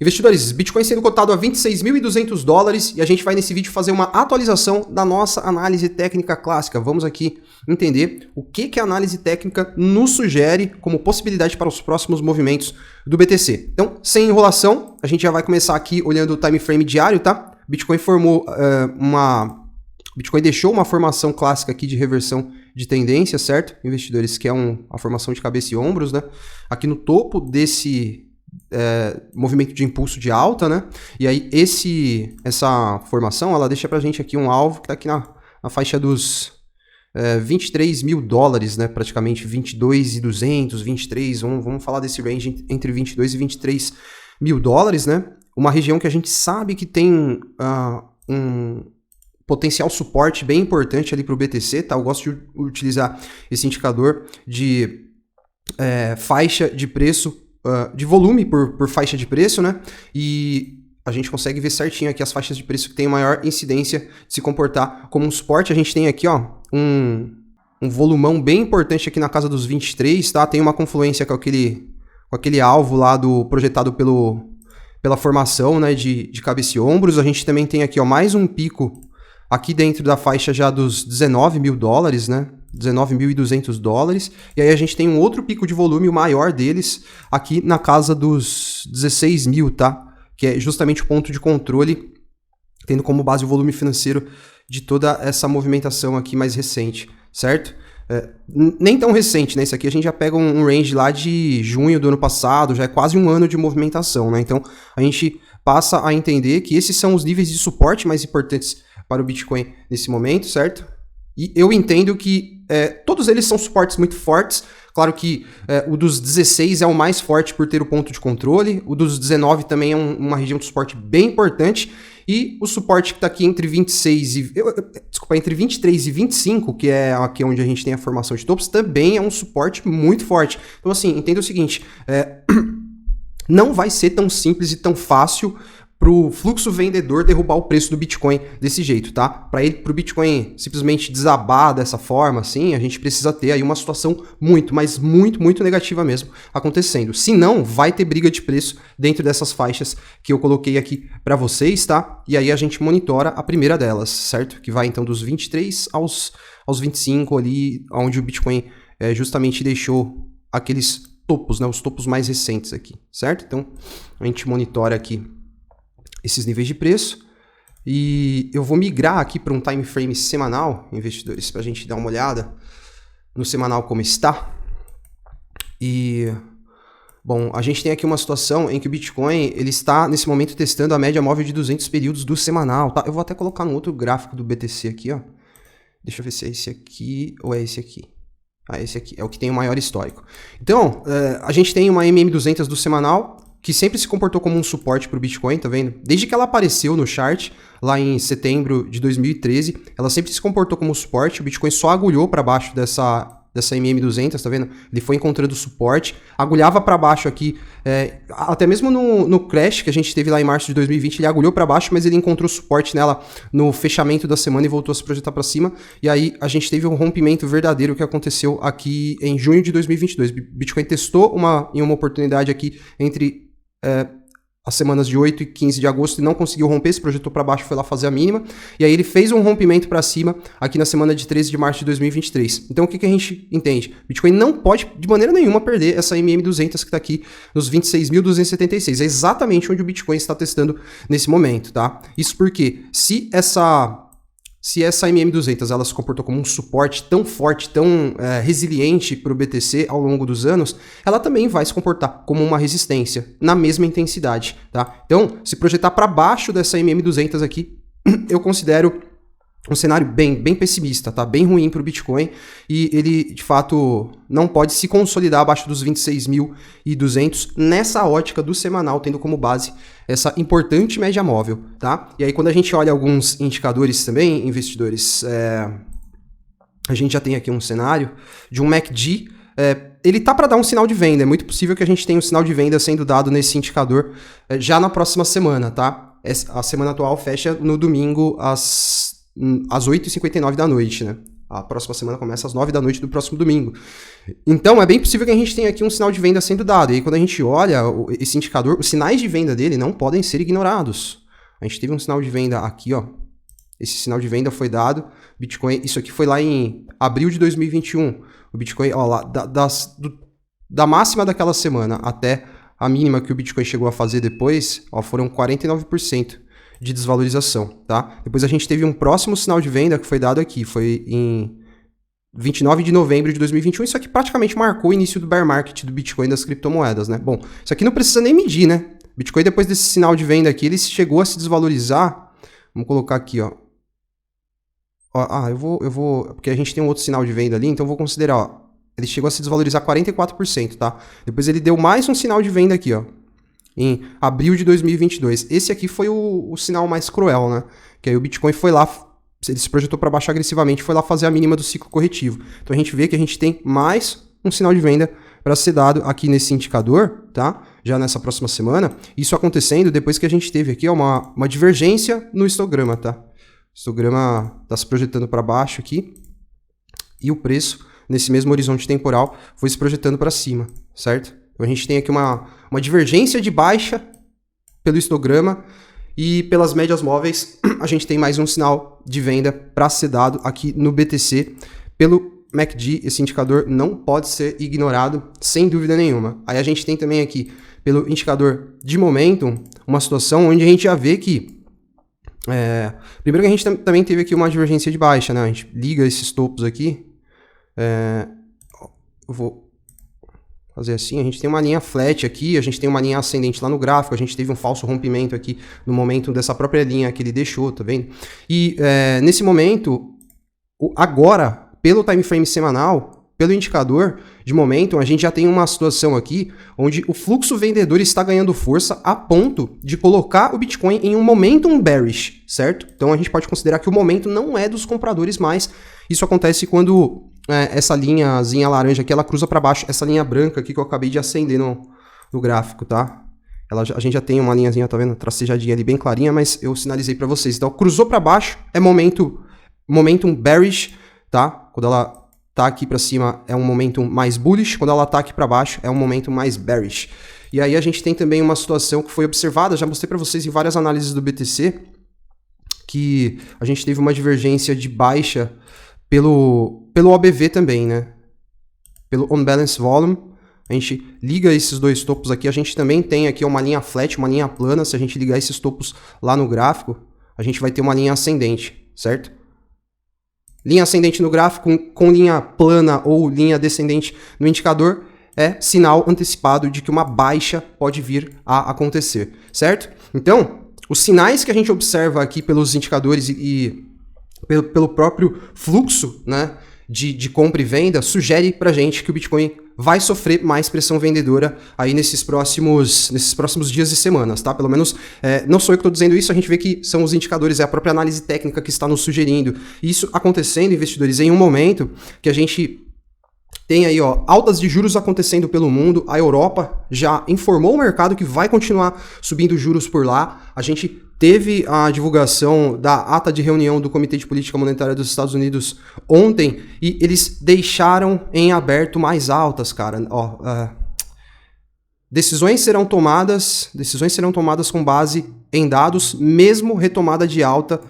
Investidores, Bitcoin sendo cotado a $26.200 e a gente vai nesse vídeo fazer uma atualização da nossa análise técnica clássica. Vamos aqui entender o que a análise técnica nos sugere como possibilidade para os próximos movimentos do BTC. Então, sem enrolação, a gente já vai começar aqui olhando o time frame diário, tá? Bitcoin Bitcoin deixou uma formação clássica aqui de reversão de tendência, certo? Investidores, que é a formação de cabeça e ombros, né? Aqui no topo desse movimento de impulso de alta, né? E aí essa formação, ela deixa pra gente aqui um alvo que tá aqui na faixa dos $23 mil, né? Praticamente 22.200, 23, vamos falar desse range entre 22 e 23 mil dólares, né? Uma região que a gente sabe que tem um potencial suporte bem importante ali para o BTC, tá? Eu gosto de utilizar esse indicador de faixa de preço, de volume por faixa de preço, né? E a gente consegue ver certinho aqui as faixas de preço que tem maior incidência de se comportar como um suporte. A gente tem aqui, ó, um volumão bem importante aqui na casa dos 23, tá? Tem uma confluência com aquele alvo lá projetado pela formação, né, de cabeça e ombros. A gente também tem aqui, ó, mais um pico aqui dentro da faixa já dos $19 mil, né? $19.200. E aí a gente tem um outro pico de volume, o maior deles, aqui na casa dos 16 mil, tá? Que é justamente o ponto de controle, tendo como base o volume financeiro de toda essa movimentação aqui mais recente, certo? Nem tão recente, né? Isso aqui a gente já pega um range lá de junho do ano passado, já é quase um ano de movimentação, né? Então a gente passa a entender que esses são os níveis de suporte mais importantes para o Bitcoin nesse momento, certo? E eu entendo que todos eles são suportes muito fortes. Claro que o dos 16 é o mais forte por ter o ponto de controle, o dos 19 também é uma região de suporte bem importante, e o suporte que está aqui entre 23 e 25, que é aqui onde a gente tem a formação de topos, também é um suporte muito forte. Então assim, entenda o seguinte, não vai ser tão simples e tão fácil para o fluxo vendedor derrubar o preço do Bitcoin desse jeito, tá? Para o Bitcoin simplesmente desabar dessa forma, assim, a gente precisa ter aí uma situação muito, mas muito, muito negativa mesmo acontecendo. Se não, vai ter briga de preço dentro dessas faixas que eu coloquei aqui para vocês, tá? E aí a gente monitora a primeira delas, certo? Que vai então dos 23 aos 25 ali, onde o Bitcoin justamente deixou aqueles topos, né? Os topos mais recentes aqui, certo? Então, a gente monitora aqui esses níveis de preço, e eu vou migrar aqui para um time frame semanal, investidores, para a gente dar uma olhada no semanal como está. E, bom, a gente tem aqui uma situação em que o Bitcoin, ele está nesse momento testando a média móvel de 200 períodos do semanal, tá? Eu vou até colocar no outro gráfico do BTC aqui, ó. Deixa eu ver se é esse aqui ou é esse aqui. Esse aqui é o que tem o maior histórico. Então, a gente tem uma MM200 do semanal, que sempre se comportou como um suporte para o Bitcoin, tá vendo? Desde que ela apareceu no chart, lá em setembro de 2013, ela sempre se comportou como suporte, o Bitcoin só agulhou para baixo dessa MM200, tá vendo? Ele foi encontrando suporte, agulhava para baixo aqui, até mesmo no crash que a gente teve lá em março de 2020, ele agulhou para baixo, mas ele encontrou suporte nela no fechamento da semana e voltou a se projetar para cima, e aí a gente teve um rompimento verdadeiro que aconteceu aqui em junho de 2022. Bitcoin testou em uma oportunidade aqui entre as semanas de 8 e 15 de agosto e não conseguiu romper, se projetou para baixo, foi lá fazer a mínima, e aí ele fez um rompimento para cima aqui na semana de 13 de março de 2023. Então o que a gente entende? Bitcoin não pode de maneira nenhuma perder essa MM200 que está aqui nos 26.276, é exatamente onde o Bitcoin está testando nesse momento, tá? Isso porque se essa MM200 ela se comportou como um suporte tão forte, tão resiliente para o BTC ao longo dos anos, ela também vai se comportar como uma resistência na mesma intensidade, tá? Então, se projetar para baixo dessa MM200 aqui, eu considero um cenário bem pessimista, tá? Bem ruim para o Bitcoin, e ele, de fato, não pode se consolidar abaixo dos 26.200 nessa ótica do semanal, tendo como base essa importante média móvel, tá? E aí, quando a gente olha alguns indicadores também, investidores, a gente já tem aqui um cenário de um MACD, ele tá para dar um sinal de venda, é muito possível que a gente tenha um sinal de venda sendo dado nesse indicador já na próxima semana, tá? A semana atual fecha no domingo às 8h59 da noite, né? A próxima semana começa às 9 da noite do próximo domingo. Então, é bem possível que a gente tenha aqui um sinal de venda sendo dado. E aí, quando a gente olha esse indicador, os sinais de venda dele não podem ser ignorados. A gente teve um sinal de venda aqui, ó. Esse sinal de venda foi dado. Bitcoin, isso aqui foi lá em abril de 2021. O Bitcoin, ó, lá, da máxima daquela semana até a mínima que o Bitcoin chegou a fazer depois, ó, foram 49% de desvalorização, tá? Depois a gente teve um próximo sinal de venda que foi dado aqui, foi em 29 de novembro de 2021, isso aqui praticamente marcou o início do bear market do Bitcoin das criptomoedas, né? Bom, isso aqui não precisa nem medir, né? Bitcoin, depois desse sinal de venda aqui, ele chegou a se desvalorizar, vamos colocar aqui, ó. Eu vou, porque a gente tem um outro sinal de venda ali, então eu vou considerar, ó, ele chegou a se desvalorizar 44%, tá? Depois ele deu mais um sinal de venda aqui, ó, em abril de 2022. Esse aqui foi o sinal mais cruel, né? Que aí o Bitcoin foi lá, ele se projetou para baixo agressivamente, foi lá fazer a mínima do ciclo corretivo. Então a gente vê que a gente tem mais um sinal de venda para ser dado aqui nesse indicador, tá? Já nessa próxima semana. Isso acontecendo depois que a gente teve aqui ó, uma divergência no histograma, tá? O histograma está se projetando para baixo aqui e o preço, nesse mesmo horizonte temporal, foi se projetando para cima, certo? Então a gente tem aqui uma divergência de baixa pelo histograma e pelas médias móveis a gente tem mais um sinal de venda para ser dado aqui no BTC. Pelo MACD, esse indicador não pode ser ignorado sem dúvida nenhuma. Aí a gente tem também aqui, pelo indicador de momentum, uma situação onde a gente já vê que primeiro que a gente também teve aqui uma divergência de baixa, né? A gente liga esses topos aqui. Eu vou fazer assim, a gente tem uma linha flat aqui, a gente tem uma linha ascendente lá no gráfico, a gente teve um falso rompimento aqui no momento dessa própria linha que ele deixou, tá vendo? E nesse momento, agora, pelo time frame semanal, pelo indicador de momento, a gente já tem uma situação aqui onde o fluxo vendedor está ganhando força a ponto de colocar o Bitcoin em um momentum bearish, certo? Então a gente pode considerar que o momento não é dos compradores mais. Isso acontece quando essa linhazinha laranja aqui, ela cruza para baixo, essa linha branca aqui que eu acabei de acender no gráfico, tá? A gente já tem uma linhazinha, tá vendo? Tracejadinha ali bem clarinha, mas eu sinalizei para vocês. Então cruzou para baixo é momentum bearish, tá? Quando ela tá aqui para cima é um momento mais bullish, quando ela tá aqui para baixo é um momento mais bearish. E aí a gente tem também uma situação que foi observada, já mostrei para vocês em várias análises do BTC, que a gente teve uma divergência de baixa pelo OBV também, né? Pelo On-Balance Volume, a gente liga esses dois topos aqui, a gente também tem aqui uma linha flat, uma linha plana, se a gente ligar esses topos lá no gráfico, a gente vai ter uma linha ascendente, certo? Linha ascendente no gráfico com linha plana ou linha descendente no indicador é sinal antecipado de que uma baixa pode vir a acontecer, certo? Então, os sinais que a gente observa aqui pelos indicadores e pelo próprio fluxo, né, de compra e venda, sugere pra gente que o Bitcoin vai sofrer mais pressão vendedora aí nesses próximos dias e semanas, tá? Pelo menos, não sou eu que estou dizendo isso, a gente vê que são os indicadores, é a própria análise técnica que está nos sugerindo. Isso acontecendo, investidores, em um momento que a gente tem aí, ó, altas de juros acontecendo pelo mundo, a Europa já informou o mercado que vai continuar subindo juros por lá, a gente teve a divulgação da ata de reunião do Comitê de Política Monetária dos Estados Unidos ontem e eles deixaram em aberto mais altas, cara. Decisões serão tomadas com base em dados, mesmo retomada de alta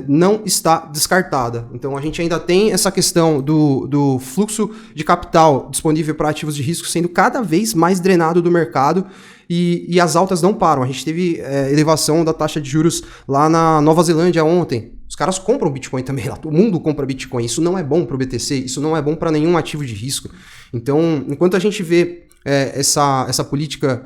não está descartada. Então a gente ainda tem essa questão do fluxo de capital disponível para ativos de risco sendo cada vez mais drenado do mercado e as altas não param. A gente teve elevação da taxa de juros lá na Nova Zelândia ontem. Os caras compram Bitcoin também lá, o mundo compra Bitcoin. Isso não é bom para o BTC, isso não é bom para nenhum ativo de risco. Então, enquanto a gente vê essa política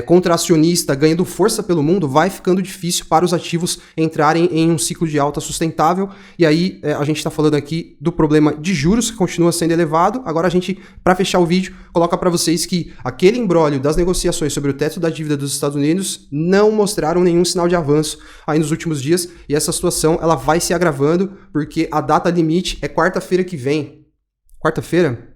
contracionista ganhando força pelo mundo, vai ficando difícil para os ativos entrarem em um ciclo de alta sustentável. E aí a gente está falando aqui do problema de juros que continua sendo elevado. Agora a gente, para fechar o vídeo, coloca para vocês que aquele imbróglio das negociações sobre o teto da dívida dos Estados Unidos não mostraram nenhum sinal de avanço aí nos últimos dias. E essa situação ela vai se agravando porque a data limite é quarta-feira que vem. Quarta-feira?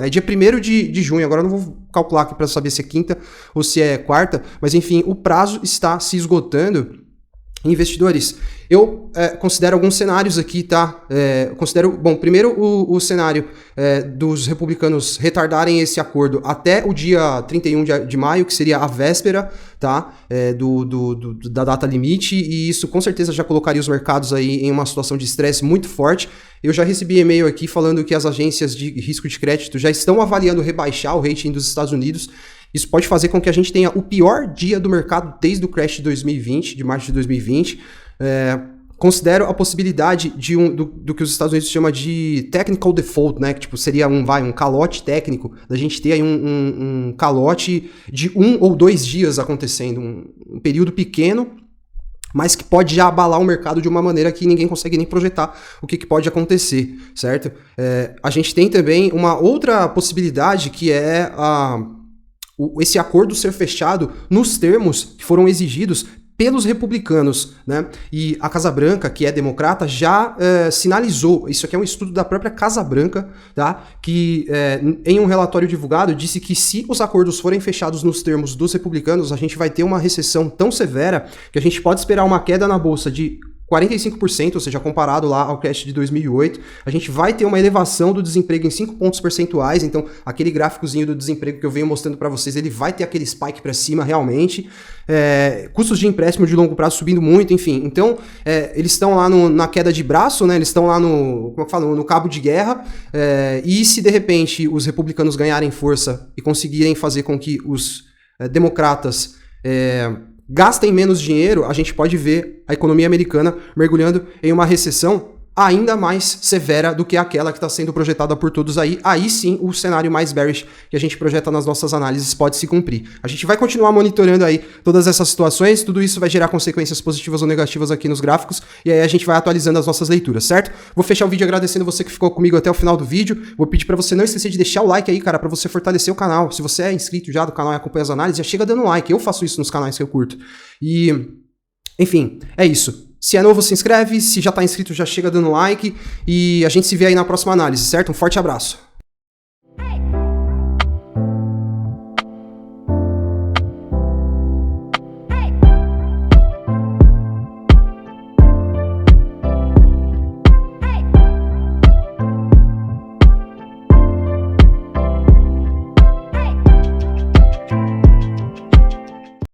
É dia 1º de junho, agora eu não vou calcular aqui para saber se é quinta ou se é quarta, mas enfim, o prazo está se esgotando Investidores, eu considero alguns cenários aqui, tá? Considero, bom, primeiro o cenário dos republicanos retardarem esse acordo até o dia 31 de maio, que seria a véspera, tá? Da data limite, e isso com certeza já colocaria os mercados aí em uma situação de estresse muito forte. Eu já recebi e-mail aqui falando que as agências de risco de crédito já estão avaliando rebaixar o rating dos Estados Unidos. Isso pode fazer com que a gente tenha o pior dia do mercado desde o crash de 2020, de março de 2020. Considero a possibilidade do que os Estados Unidos chamam de technical default, né? Que tipo, seria um calote técnico, da gente ter aí um calote de 1 ou 2 dias acontecendo, um período pequeno, mas que pode já abalar o mercado de uma maneira que ninguém consegue nem projetar o que pode acontecer, certo? A gente tem também uma outra possibilidade que é esse acordo ser fechado nos termos que foram exigidos pelos republicanos, né? E a Casa Branca, que é democrata, já sinalizou, isso aqui é um estudo da própria Casa Branca, tá? Que em um relatório divulgado disse que se os acordos forem fechados nos termos dos republicanos, a gente vai ter uma recessão tão severa que a gente pode esperar uma queda na bolsa de 45%, ou seja, comparado lá ao crash de 2008, a gente vai ter uma elevação do desemprego em 5 pontos percentuais, então aquele gráficozinho do desemprego que eu venho mostrando para vocês, ele vai ter aquele spike para cima realmente, custos de empréstimo de longo prazo subindo muito, enfim, então eles estão lá na queda de braço, né, eles estão lá no cabo de guerra, e se de repente os republicanos ganharem força e conseguirem fazer com que os democratas gastem menos dinheiro, a gente pode ver a economia americana mergulhando em uma recessão ainda mais severa do que aquela que está sendo projetada por todos aí. Aí sim, o cenário mais bearish que a gente projeta nas nossas análises pode se cumprir. A gente vai continuar monitorando aí todas essas situações, tudo isso vai gerar consequências positivas ou negativas aqui nos gráficos, e aí a gente vai atualizando as nossas leituras, certo? Vou fechar o vídeo agradecendo você que ficou comigo até o final do vídeo. Vou pedir para você não esquecer de deixar o like aí, cara, para você fortalecer o canal. Se você é inscrito já do canal e acompanha as análises, já chega dando like. Eu faço isso nos canais que eu curto. E, enfim, é isso. Se é novo, se inscreve. Se já tá inscrito, já chega dando like. E a gente se vê aí na próxima análise, certo? Um forte abraço.